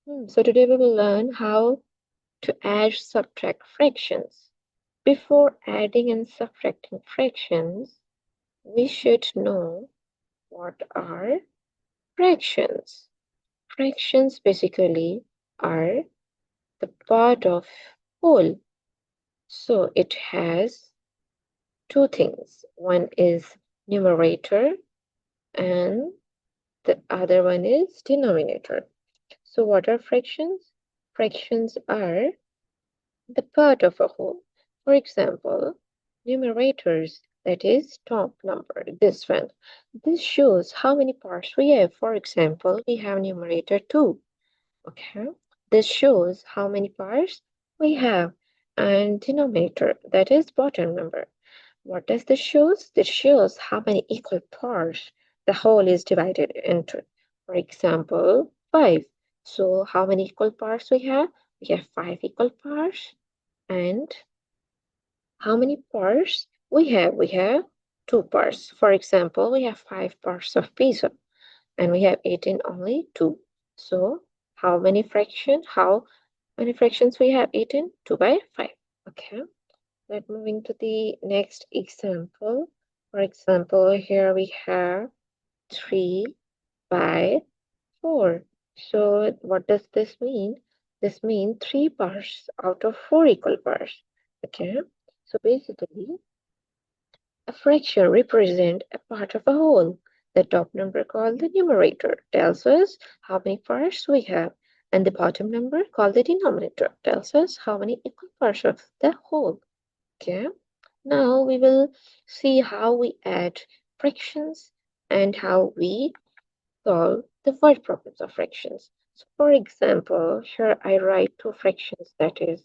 So today we will learn how to add subtract fractions. Before adding and subtracting fractions, we should know what are fractions. Fractions basically are the part of whole. So it has two things. One is numerator and the other one is denominator. So what are fractions? Fractions are the part of a whole. For example, numerators, that is top number, this one. This shows how many parts we have. For example, we have numerator 2. Okay. This shows how many parts we have. And denominator, that is bottom number. What does this shows? This shows how many equal parts the whole is divided into. For example, 5. So how many equal parts we have? We have 5 equal parts. And how many parts we have? We have 2 parts. For example, we have 5 parts of pizza and we have 18 only 2. So how many fractions we have? 18? 2 by 5. Okay. Let's moving to the next example. For example, here we have 3 by 4. So what does this mean? This means 3 parts out of 4 equal parts. Okay. So basically, a fraction represents a part of a whole. The top number called the numerator tells us how many parts we have, and the bottom number called the denominator tells us how many equal parts of the whole. Okay. Now we will see how we add fractions and how we solve the word problems of fractions. So for example, here I write two fractions, that is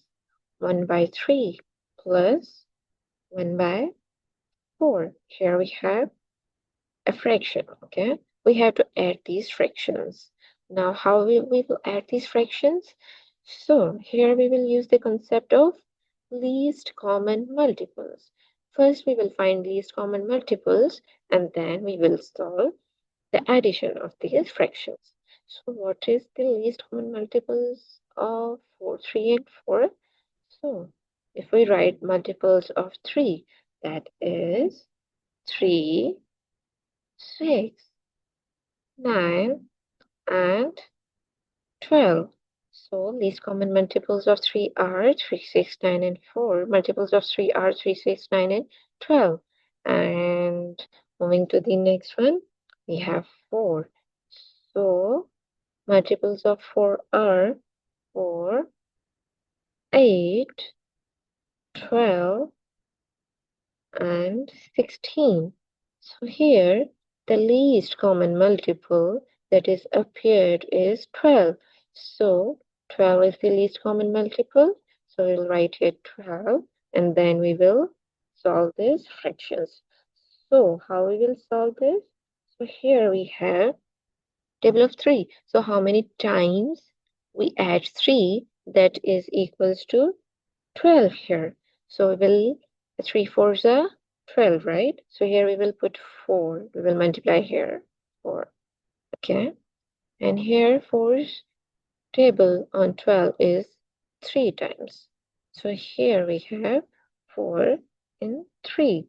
1 by 3 plus 1 by 4. Here we have a fraction, okay? We have to add these fractions. Now how we will add these fractions? So here we will use the concept of least common multiples. First we will find least common multiples and then we will solve the addition of these fractions. So what is the least common multiples of 4, 3 and 4? So if we write multiples of 3, that is 3, 6, 9 and 12. So least common multiples of 3 are 3, 6, 9 and 4. Multiples of 3 are 3, 6, 9 and 12. And moving to the next one, we have 4. So multiples of 4 are 4, 8, 12 and 16. So here the least common multiple that is appeared is 12. So 12 is the least common multiple. So we'll write here 12 and then we will solve these fractions. So how we will solve this? So here we have table of 3. So how many times we add 3, that is equals to 12 here. So we will 3 fours are 12, right? So here we will put 4. We will multiply here 4. Okay. And here 4's table on 12 is 3 times. So here we have 4 and 3.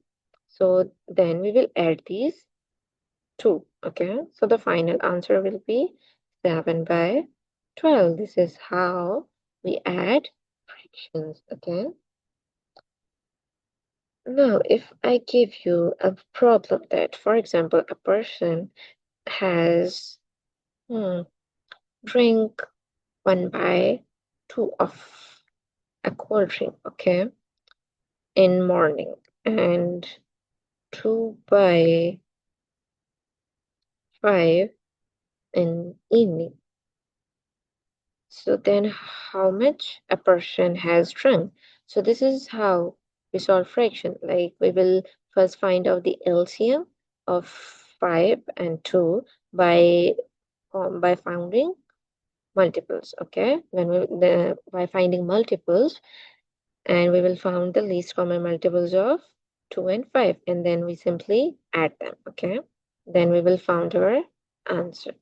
So then we will add these 2. Okay. So the final answer will be 7 by 12. This is how we add fractions. Okay. Now, if I give you a problem that, for example, a person has drink 1 by 2 of a cold drink, okay, in morning, and 2 by 5 in evening. So then how much a person has drunk? So this is how we solve fraction. Like we will first find out the LCM of 5 and 2 by finding multiples. Okay, by finding multiples, and we will find the least common multiples of 2 and 5, and then we simply add them. Okay, then we will find our answer.